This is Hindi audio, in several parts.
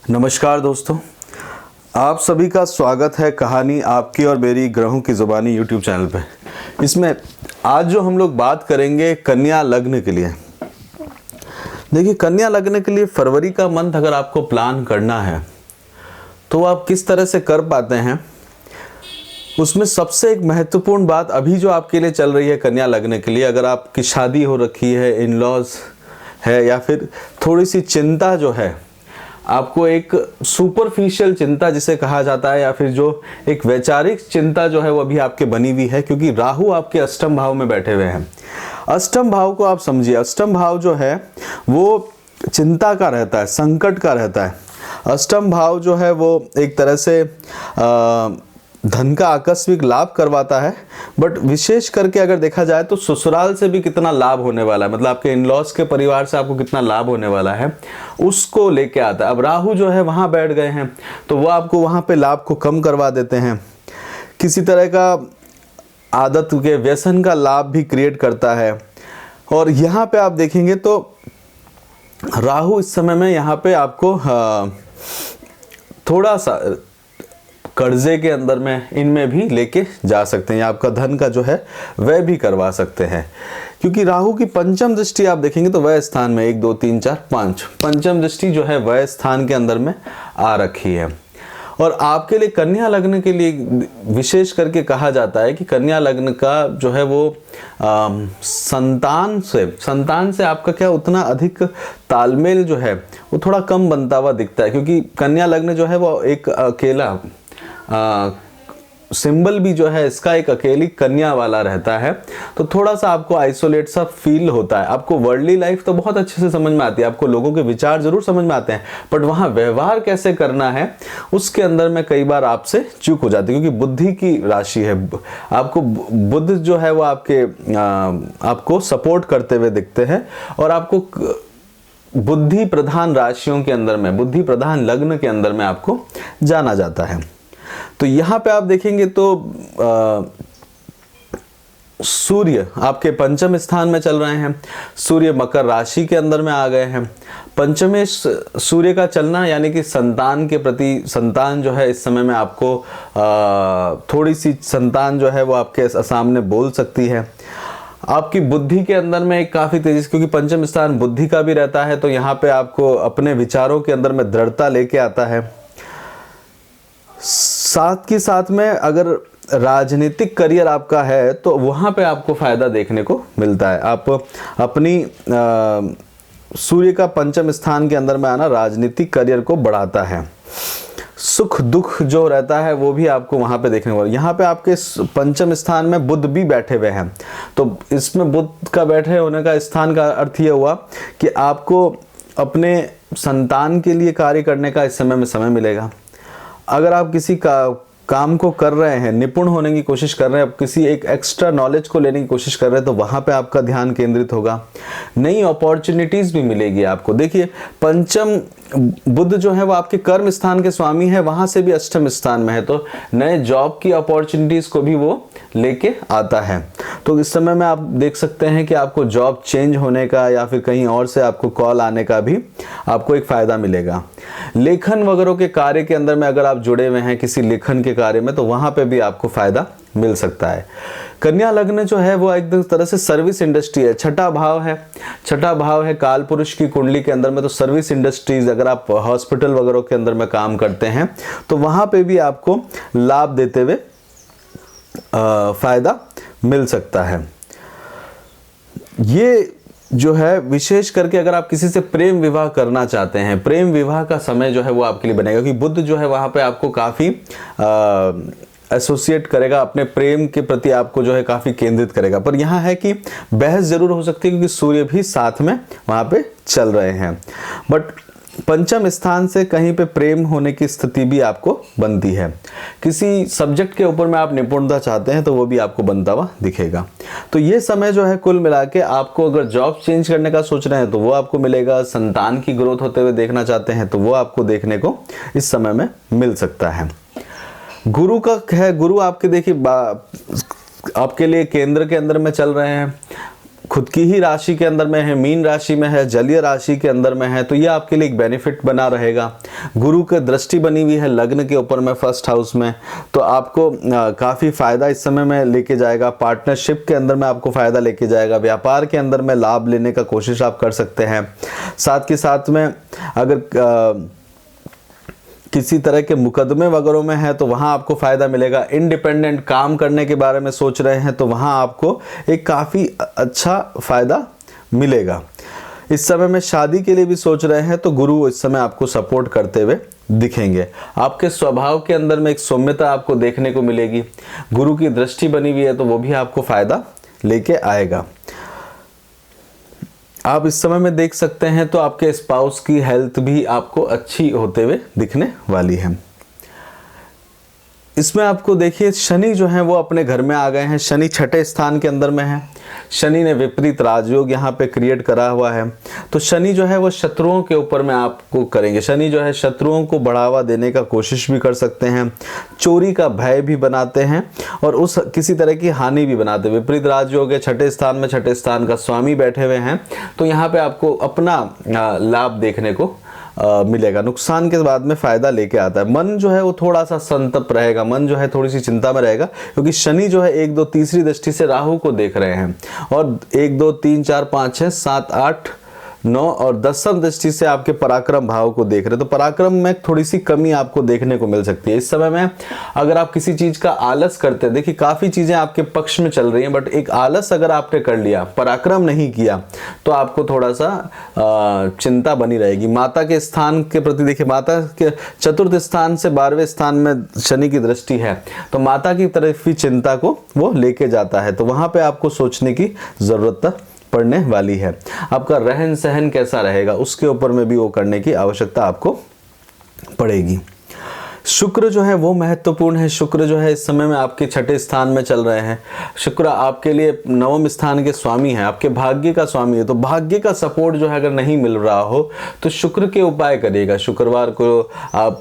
नमस्कार दोस्तों, आप सभी का स्वागत है कहानी आपकी और मेरी ग्रहों की ज़ुबानी यूट्यूब चैनल पे। इसमें आज जो हम लोग बात करेंगे कन्या लग्न के लिए। देखिए, कन्या लग्न के लिए फरवरी का मंथ अगर आपको प्लान करना है तो आप किस तरह से कर पाते हैं, उसमें सबसे एक महत्वपूर्ण बात अभी जो आपके लिए चल रही है कन्या लग्न के लिए, अगर आपकी शादी हो रखी है, इन लॉज है या फिर थोड़ी सी चिंता जो है, आपको एक सुपरफिशियल चिंता जिसे कहा जाता है या फिर जो एक वैचारिक चिंता जो है वो अभी आपके बनी हुई है, क्योंकि राहु आपके अष्टम भाव में बैठे हुए हैं। अष्टम भाव को आप समझिए, अष्टम भाव जो है वो चिंता का रहता है, संकट का रहता है। अष्टम भाव जो है वो एक तरह से धन का आकस्मिक लाभ करवाता है, बट विशेष करके अगर देखा जाए तो ससुराल से भी कितना लाभ होने वाला है, मतलब आपके इन-लॉज के परिवार से आपको कितना लाभ होने वाला है उसको लेके आता है। अब राहु जो है वहाँ बैठ गए हैं तो वो आपको वहाँ पे लाभ को कम करवा देते हैं। किसी तरह का आदत के व्यसन का लाभ भी क्रिएट करता है। और यहाँ पे आप देखेंगे तो राहु इस समय में यहाँ पे आपको थोड़ा सा कर्जे के अंदर में इनमें भी लेके जा सकते हैं, या आपका धन का जो है वह भी करवा सकते हैं, क्योंकि राहु की पंचम दृष्टि आप देखेंगे तो वह स्थान में 1 2 3 4 5 पंचम दृष्टि जो है वह स्थान के अंदर में आ रखी है। और आपके लिए कन्या लग्न के लिए विशेष करके कहा जाता है कि कन्या लग्न का जो है वो संतान से आपका क्या उतना अधिक तालमेल जो है वो थोड़ा कम बनता हुआ दिखता है, क्योंकि कन्या लग्न जो है वो एक अकेला सिंबल भी जो है इसका एक अकेली कन्या वाला रहता है, तो थोड़ा सा आपको आइसोलेट सा फील होता है। आपको वर्ल्डली लाइफ तो बहुत अच्छे से समझ में आती है, आपको लोगों के विचार जरूर समझ में आते हैं, बट वहाँ व्यवहार कैसे करना है उसके अंदर में कई बार आपसे चूक हो जाती है, क्योंकि बुद्धि की राशि है। आपको बुद्ध जो है वो आपको सपोर्ट करते हुए दिखते हैं, और आपको बुद्धि प्रधान राशियों के अंदर में, बुद्धि प्रधान लग्न के अंदर में आपको जाना जाता है। तो यहाँ पे आप देखेंगे तो सूर्य आपके पंचम स्थान में चल रहे हैं, सूर्य मकर राशि के अंदर में आ गए हैं। पंचमे सूर्य का चलना यानी कि संतान के प्रति, संतान जो है इस समय में आपको थोड़ी सी संतान जो है वो आपके सामने बोल सकती है। आपकी बुद्धि के अंदर में एक काफ़ी तेजी से, क्योंकि पंचम स्थान बुद्धि का भी रहता है, तो यहाँ पे आपको अपने विचारों के अंदर में दृढ़ता लेके आता है। साथ के साथ में अगर राजनीतिक करियर आपका है तो वहाँ पे आपको फायदा देखने को मिलता है। आप अपनी सूर्य का पंचम स्थान के अंदर में आना राजनीतिक करियर को बढ़ाता है। सुख दुख जो रहता है वो भी आपको वहाँ पे देखने को। यहाँ पे आपके पंचम स्थान में बुध भी बैठे हुए हैं, तो इसमें बुध का बैठे होने का स्थान का अर्थ ये हुआ कि आपको अपने संतान के लिए कार्य करने का इस समय में समय मिलेगा। अगर आप किसी काम को कर रहे हैं, निपुण होने की कोशिश कर रहे हैं, आप किसी एक एक्स्ट्रा नॉलेज को लेने की कोशिश कर रहे हैं, तो वहाँ पे आपका ध्यान केंद्रित होगा। नई अपॉर्चुनिटीज़ भी मिलेगी आपको। देखिए, पंचम बुध जो है वो आपके कर्म स्थान के स्वामी है, वहाँ से भी अष्टम स्थान में है, तो नए जॉब की अपॉर्चुनिटीज़ को भी वो लेके आता है। तो इस समय में आप देख सकते हैं कि आपको जॉब चेंज होने का या फिर कहीं और से आपको कॉल आने का भी आपको एक फ़ायदा मिलेगा। लेखन वगैरह के कार्य के अंदर में अगर आप जुड़े हुए हैं किसी लेखन के कार्य में, तो वहाँ पे भी आपको फ़ायदा मिल सकता है। कन्या लग्न जो है वो एक तरह से सर्विस इंडस्ट्री है, छठा भाव है काल पुरुष की कुंडली के अंदर में, तो सर्विस इंडस्ट्रीज, अगर आप हॉस्पिटल वगैरह के अंदर में काम करते हैं तो वहाँ पे भी आपको लाभ देते हुए फायदा मिल सकता है। ये जो है विशेष करके अगर आप किसी से प्रेम विवाह करना चाहते हैं, प्रेम विवाह का समय जो है वो आपके लिए बनेगा, क्योंकि बुध जो है वहाँ पे आपको काफ़ी एसोसिएट करेगा, अपने प्रेम के प्रति आपको जो है काफ़ी केंद्रित करेगा। पर यहाँ है कि बहस ज़रूर हो सकती है, क्योंकि सूर्य भी साथ में वहाँ पे चल रहे हैं, बट पंचम स्थान से कहीं पे प्रेम होने की स्थिति भी आपको बनती है। किसी सब्जेक्ट के ऊपर में आप निपुणता चाहते हैं तो वो भी आपको बनता हुआ दिखेगा। तो ये समय जो है कुल मिला के आपको, अगर जॉब चेंज करने का सोच रहे हैं तो वो आपको मिलेगा, संतान की ग्रोथ होते हुए देखना चाहते हैं तो वो आपको देखने को इस समय में मिल सकता है। गुरु का है, गुरु आपके देखिए आपके लिए केंद्र के अंदर में चल रहे हैं, खुद की ही राशि के अंदर में है, मीन राशि में है, जलीय राशि के अंदर में है, तो ये आपके लिए एक बेनिफिट बना रहेगा। गुरु की दृष्टि बनी हुई है लग्न के ऊपर में फर्स्ट हाउस में, तो आपको काफ़ी फायदा इस समय में लेके जाएगा। पार्टनरशिप के अंदर में आपको फायदा लेके जाएगा। व्यापार के अंदर में लाभ लेने का कोशिश आप कर सकते हैं। साथ के साथ में अगर किसी तरह के मुकदमे वगैरह में है तो वहाँ आपको फ़ायदा मिलेगा। इंडिपेंडेंट काम करने के बारे में सोच रहे हैं तो वहाँ आपको एक काफ़ी अच्छा फ़ायदा मिलेगा। इस समय में शादी के लिए भी सोच रहे हैं तो गुरु इस समय आपको सपोर्ट करते हुए दिखेंगे। आपके स्वभाव के अंदर में एक सौम्यता आपको देखने को मिलेगी। गुरु की दृष्टि बनी हुई है तो वो भी आपको फ़ायदा लेके आएगा। आप इस समय में देख सकते हैं तो आपके स्पाउस की हेल्थ भी आपको अच्छी होते हुए दिखने वाली है। इसमें आपको देखिए शनि जो है वो अपने घर में आ गए हैं। शनि छठे स्थान के अंदर में है। शनि ने विपरीत राजयोग यहाँ पे क्रिएट करा हुआ है। तो शनि जो है वो शत्रुओं के ऊपर में आपको करेंगे। शनि जो है शत्रुओं को बढ़ावा देने का कोशिश भी कर सकते हैं, चोरी का भय भी बनाते हैं और उस किसी तरह की हानि भी बनाते हैं। विपरीत राजयोग है, छठे स्थान में छठे स्थान का स्वामी बैठे हुए हैं तो यहाँ पे आपको अपना लाभ देखने को मिलेगा। नुकसान के बाद में फायदा लेके आता है। मन जो है वो थोड़ा सा संतप्त रहेगा। मन जो है थोड़ी सी चिंता में रहेगा क्योंकि शनि जो है 1 2 तीसरी दृष्टि से राहु को देख रहे हैं और 1 2 3 4 5 6 7 8 9 और 10वीं दृष्टि से आपके पराक्रम भाव को देख रहे हैं। तो पराक्रम में थोड़ी सी कमी आपको देखने को मिल सकती है। इस समय में अगर आप किसी चीज का आलस करते हैं, देखिए काफी चीजें आपके पक्ष में चल रही हैं बट एक आलस अगर आपने कर लिया, पराक्रम नहीं किया तो आपको थोड़ा सा चिंता बनी रहेगी। माता के स्थान के प्रति देखिए, माता के चतुर्थ स्थान से 12वें स्थान में शनि की दृष्टि है तो माता की तरफ ही चिंता को वो लेके जाता है। तो वहां पे आपको सोचने की जरूरत पड़ने वाली है। आपका रहन सहन कैसा रहेगा उसके ऊपर में भी वो करने की आवश्यकता आपको पड़ेगी। शुक्र जो है वो महत्वपूर्ण है। शुक्र जो है इस समय में आपके छठे स्थान में चल रहे हैं। शुक्र आपके लिए 9वें स्थान के स्वामी हैं, आपके भाग्य का स्वामी है। तो भाग्य का सपोर्ट जो है अगर नहीं मिल रहा हो तो शुक्र के उपाय करिएगा। शुक्रवार को आप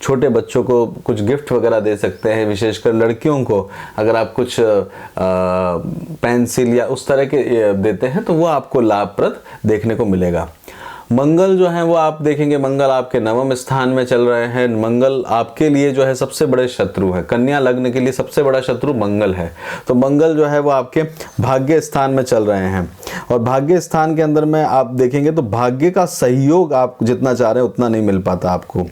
छोटे बच्चों को कुछ गिफ्ट वगैरह दे सकते हैं, विशेषकर लड़कियों को अगर आप कुछ पेंसिल या उस तरह के देते हैं तो वो आपको लाभप्रद देखने को मिलेगा। मंगल जो है वो आप देखेंगे, मंगल आपके 9वें स्थान में चल रहे हैं। मंगल आपके लिए जो है सबसे बड़े शत्रु है। कन्या लग्न के लिए सबसे बड़ा शत्रु मंगल है। तो मंगल जो है वो आपके भाग्य स्थान में चल रहे हैं और भाग्य स्थान के अंदर में आप देखेंगे तो भाग्य का सहयोग आप जितना चाह रहे हैं उतना नहीं मिल पाता आपको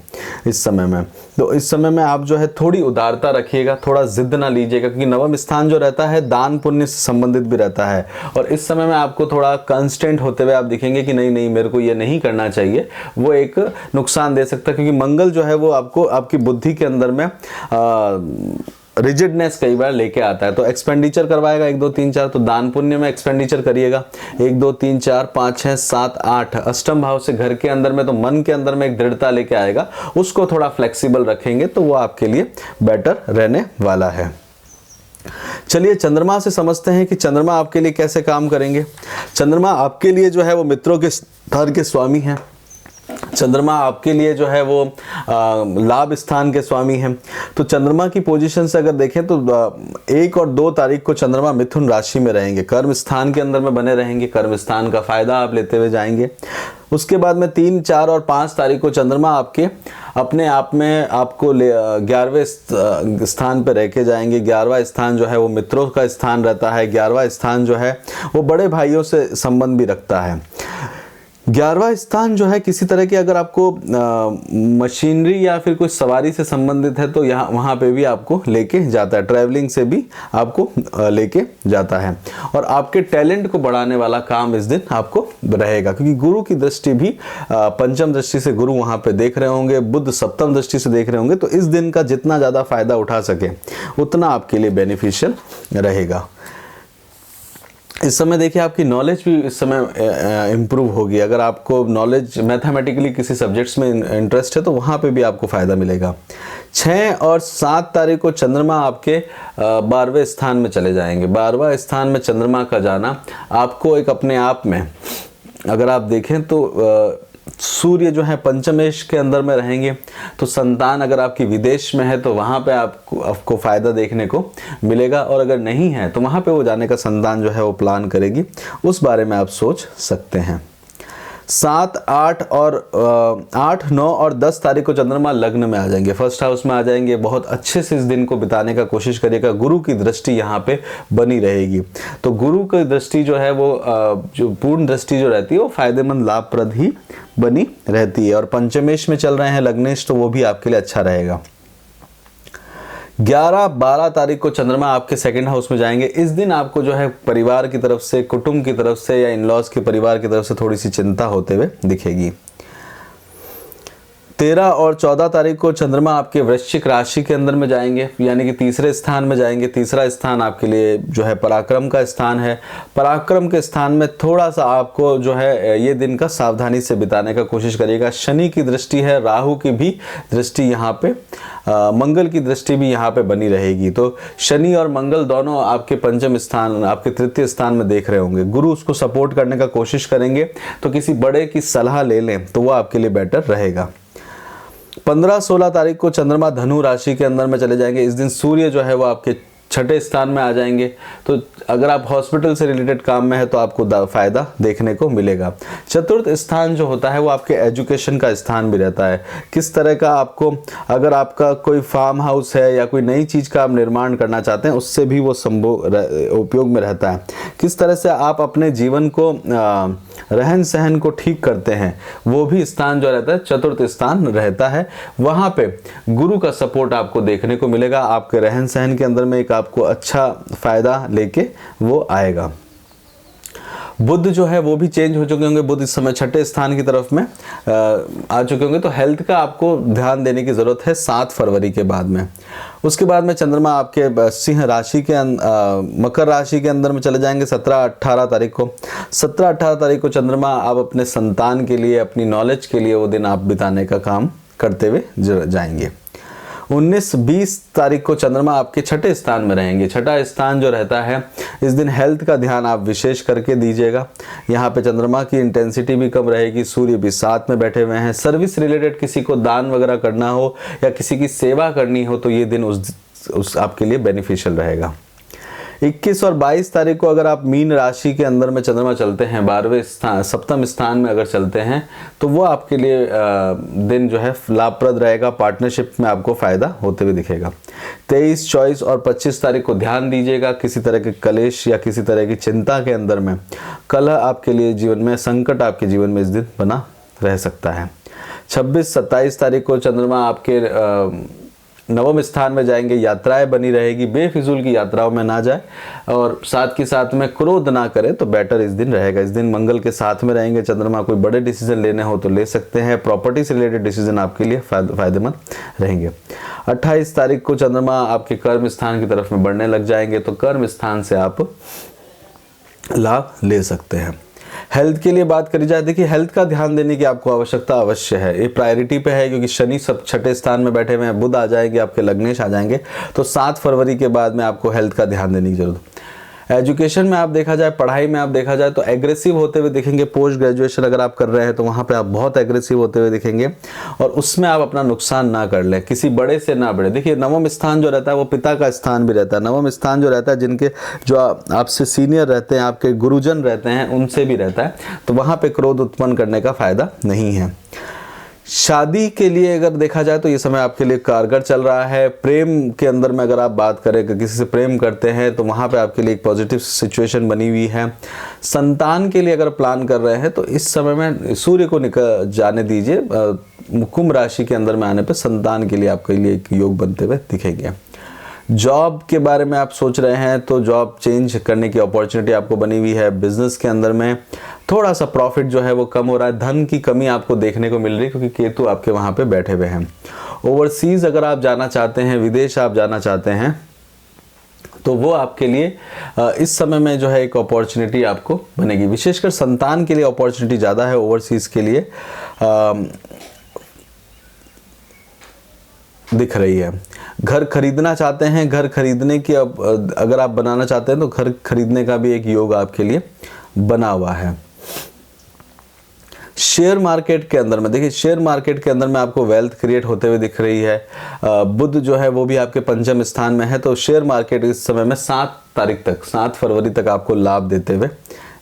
इस समय में। तो इस समय में आप जो है थोड़ी उदारता रखिएगा, थोड़ा जिद ना लीजिएगा क्योंकि 9वां स्थान जो रहता है दान पुण्य से संबंधित भी रहता है और इस समय में आपको थोड़ा कंस्टेंट होते हुए आप दिखेंगे कि नहीं मेरे को ये नहीं करना चाहिए। वो एक नुकसान दे सकता है क्योंकि मंगल जो है वो आपको आपकी बुद्धि के अंदर में रिजिडनेस कई बार लेके आता है। तो एक्सपेंडिचर करवाएगा 1 2 3 4, तो दान पुण्य में एक्सपेंडिचर करिएगा 1 2 3 4 5 6 7 8 अष्टम भाव से घर के अंदर में, तो मन के अंदर में एक दृढ़ता लेके आएगा। उसको थोड़ा फ्लेक्सिबल रखेंगे तो वो आपके लिए बेटर रहने वाला है। चलिए चंद्रमा से समझते हैं कि चंद्रमा आपके लिए कैसे काम करेंगे। चंद्रमा आपके लिए जो है वो मित्रों के स्थान के स्वामी हैं। चंद्रमा आपके लिए जो है वो लाभ स्थान के स्वामी हैं। तो चंद्रमा की पोजीशन से अगर देखें तो 1 और 2 तारीख को चंद्रमा मिथुन राशि में रहेंगे, कर्म स्थान के अंदर में बने रहेंगे, कर्म स्थान का फायदा आप लेते हुए जाएंगे। उसके बाद में 3 4 और 5 तारीख को चंद्रमा आपके अपने आप में आपको 11वें स्थान पर रह के जाएंगे। 11वां स्थान जो है वो मित्रों का स्थान रहता है। 11वां स्थान जो है वो बड़े भाइयों से संबंध भी रखता है। 11वां स्थान जो है किसी तरह की अगर आपको मशीनरी या फिर कोई सवारी से संबंधित है तो यहाँ वहाँ पे भी आपको लेके जाता है, ट्रैवलिंग से भी आपको लेके जाता है। और आपके टैलेंट को बढ़ाने वाला काम इस दिन आपको रहेगा क्योंकि गुरु की दृष्टि भी पंचम दृष्टि से गुरु वहाँ पे देख रहे होंगे, बुध सप्तम दृष्टि से देख रहे होंगे। तो इस दिन का जितना ज़्यादा फायदा उठा सके उतना आपके लिए बेनिफिशियल रहेगा। इस समय देखिए आपकी नॉलेज भी इस समय इम्प्रूव होगी। अगर आपको नॉलेज मैथमेटिकली किसी सब्जेक्ट्स में इंटरेस्ट है तो वहाँ पे भी आपको फ़ायदा मिलेगा। 6 और 7 तारीख को चंद्रमा आपके 12वें स्थान में चले जाएंगे। 12वां स्थान में चंद्रमा का जाना आपको एक अपने आप में अगर आप देखें तो सूर्य जो है पंचमेश के अंदर में रहेंगे तो संतान अगर आपकी विदेश में है तो वहाँ पे आपको फ़ायदा देखने को मिलेगा। और अगर नहीं है तो वहाँ पे वो जाने का संतान जो है वो प्लान करेगी, उस बारे में आप सोच सकते हैं। 7, 8 और 8, 9 और 10 तारीख को चंद्रमा लग्न में आ जाएंगे, फर्स्ट हाउस में आ जाएंगे। बहुत अच्छे से इस दिन को बिताने का कोशिश करिएगा। गुरु की दृष्टि यहाँ पे बनी रहेगी, तो गुरु की दृष्टि जो है वो जो पूर्ण दृष्टि जो रहती है वो फायदेमंद लाभप्रद ही बनी रहती है। और पंचमेश में चल रहे हैं लग्नेश, तो वो भी आपके लिए अच्छा रहेगा। 11, 12 तारीख को चंद्रमा आपके सेकंड हाउस में जाएंगे। इस दिन आपको जो है परिवार की तरफ से, कुटुंब की तरफ से या इन-लॉज के परिवार की तरफ से थोड़ी सी चिंता होते हुए दिखेगी। 13 और 14 तारीख को चंद्रमा आपके वृश्चिक राशि के अंदर में जाएंगे, यानी कि तीसरे स्थान में जाएंगे। तीसरा स्थान आपके लिए जो है पराक्रम का स्थान है। पराक्रम के स्थान में थोड़ा सा आपको जो है ये दिन का सावधानी से बिताने का कोशिश करिएगा। शनि की दृष्टि है, राहु की भी दृष्टि यहाँ पे, मंगल की दृष्टि भी यहाँ पे बनी रहेगी। तो शनि और मंगल दोनों आपके पंचम स्थान, आपके तृतीय स्थान में देख रहे होंगे। गुरु उसको सपोर्ट करने का कोशिश करेंगे, तो किसी बड़े की सलाह ले लें तो वो आपके लिए बेटर रहेगा। 15, 16 तारीख को चंद्रमा धनु राशि के अंदर में चले जाएंगे। इस दिन सूर्य जो है वो आपके छठे स्थान में आ जाएंगे, तो अगर आप हॉस्पिटल से रिलेटेड काम में है तो आपको फायदा देखने को मिलेगा। चतुर्थ स्थान जो होता है वो आपके एजुकेशन का स्थान भी रहता है। किस तरह का आपको, अगर आपका कोई फार्म हाउस है या कोई नई चीज़ का आप निर्माण करना चाहते हैं, उससे भी वो संभव उपयोग में रहता है। किस तरह से आप अपने जीवन को रहन सहन को ठीक करते हैं, वो भी स्थान जो रहता है चतुर्थ स्थान रहता है। वहाँ पे गुरु का सपोर्ट आपको देखने को मिलेगा। आपके रहन सहन के अंदर में एक आपको अच्छा फायदा लेके वो आएगा। बुध जो है वो भी चेंज हो चुके होंगे। बुध इस समय छठे स्थान की तरफ में आ चुके होंगे, तो हेल्थ का आपको ध्यान देने की ज़रूरत है 7 फरवरी के बाद में। उसके बाद में चंद्रमा आपके सिंह राशि के मकर राशि के अंदर में चले जाएंगे 17, 18 तारीख को। 17, 18 तारीख को चंद्रमा आप अपने संतान के लिए, अपनी नॉलेज के लिए वो दिन आप बिताने का काम करते हुए जाएंगे। 19, 20 तारीख को चंद्रमा आपके छठे स्थान में रहेंगे। छठा स्थान जो रहता है, इस दिन हेल्थ का ध्यान आप विशेष करके दीजिएगा। यहाँ पे चंद्रमा की इंटेंसिटी भी कम रहेगी, सूर्य भी साथ में बैठे हुए हैं। सर्विस रिलेटेड किसी को दान वगैरह करना हो या किसी की सेवा करनी हो तो ये दिन उस आपके लिए बेनिफिशियल रहेगा। 21 और 22 तारीख को अगर आप मीन राशि के अंदर में चंद्रमा चलते हैं, 12वें स्थान, सप्तम स्थान में अगर चलते हैं, तो वो आपके लिए दिन जो है लाभप्रद रहेगा। पार्टनरशिप में आपको फायदा होते हुए दिखेगा। 23, 24 और 25 तारीख को ध्यान दीजिएगा। किसी तरह के कलेश या किसी तरह की चिंता के अंदर में कलह आपके लिए जीवन में, संकट आपके जीवन में इस दिन बना रह सकता है। 26, 27 तारीख को चंद्रमा आपके नवम स्थान में जाएंगे। यात्राएं बनी रहेगी, बेफिजूल की यात्राओं में ना जाए और साथ के साथ में क्रोध ना करें तो बेटर इस दिन रहेगा। इस दिन मंगल के साथ में रहेंगे चंद्रमा। कोई बड़े डिसीजन लेने हो तो ले सकते हैं। प्रॉपर्टी से रिलेटेड डिसीजन आपके लिए फायदेमंद रहेंगे। 28 तारीख को चंद्रमा आपके कर्म स्थान की तरफ में बढ़ने लग जाएंगे, तो कर्म स्थान से आप लाभ ले सकते हैं। हेल्थ के लिए बात करी जाए, देखिए हेल्थ का ध्यान देने की आपको आवश्यकता अवश्य है। ये प्रायोरिटी पे है, क्योंकि शनि सब छठे स्थान में बैठे हुए हैं, बुध आ जाएंगे, आपके लग्नेश आ जाएंगे, तो 7 फरवरी के बाद में आपको हेल्थ का ध्यान देने की जरूरत है। एजुकेशन में आप देखा जाए, पढ़ाई में आप देखा जाए तो एग्रेसिव होते हुए दिखेंगे। पोस्ट ग्रेजुएशन अगर आप कर रहे हैं तो वहाँ पे आप बहुत एग्रेसिव होते हुए दिखेंगे और उसमें आप अपना नुकसान ना कर लें, किसी बड़े से ना बढ़े। देखिए नवम स्थान जो रहता है वो पिता का स्थान भी रहता है। नवम स्थान जो रहता है, जिनके जो आपसे सीनियर रहते हैं, आपके गुरुजन रहते हैं, उनसे भी रहता है, तो वहाँ पे क्रोध उत्पन्न करने का फायदा नहीं है। शादी के लिए अगर देखा जाए तो ये समय आपके लिए कारगर चल रहा है। प्रेम के अंदर में अगर आप बात करें कि किसी से प्रेम करते हैं तो वहाँ पे आपके लिए एक पॉजिटिव सिचुएशन बनी हुई है। संतान के लिए अगर प्लान कर रहे हैं तो इस समय में सूर्य को निकल जाने दीजिए। कुंभ राशि के अंदर में आने पे संतान के लिए आपके लिए एक योग बनते हुए दिखेंगे। जॉब के बारे में आप सोच रहे हैं तो जॉब चेंज करने की अपॉर्चुनिटी आपको बनी हुई है। बिजनेस के अंदर में थोड़ा सा प्रॉफिट जो है वो कम हो रहा है। धन की कमी आपको देखने को मिल रही है, क्योंकि केतु आपके वहाँ पे बैठे हुए हैं। ओवरसीज अगर आप जाना चाहते हैं, विदेश आप जाना चाहते हैं, तो वो आपके लिए इस समय में जो है एक अपॉर्चुनिटी आपको बनेगी। विशेषकर संतान के लिए अपॉर्चुनिटी ज़्यादा है ओवरसीज के लिए दिख रही है। घर खरीदना चाहते हैं, घर खरीदने की अगर आप बनाना चाहते हैं तो घर खरीदने का भी एक योग आपके लिए बना हुआ है। शेयर मार्केट के अंदर में देखिए, शेयर मार्केट के अंदर में आपको वेल्थ क्रिएट होते हुए दिख रही है। बुध जो है वो भी आपके पंचम स्थान में है, तो शेयर मार्केट इस समय में 7 तारीख तक, 7 फरवरी तक आपको लाभ देते हुए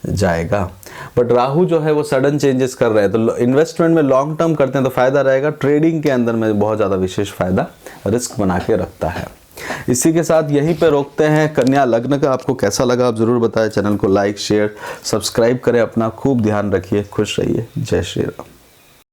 जाएगा। बट राहु जो है वो सडन चेंजेस कर रहे हैं, तो इन्वेस्टमेंट में लॉन्ग टर्म करते हैं तो फायदा रहेगा, ट्रेडिंग के अंदर में बहुत ज़्यादा विशेष फायदा रिस्क बना के रखता है। इसी के साथ यहीं पे रोकते हैं। कन्या लग्न का आपको कैसा लगा आप ज़रूर बताएं। चैनल को लाइक शेयर सब्सक्राइब करें, अपना खूब ध्यान रखिए, खुश रहिए। जय श्री राम।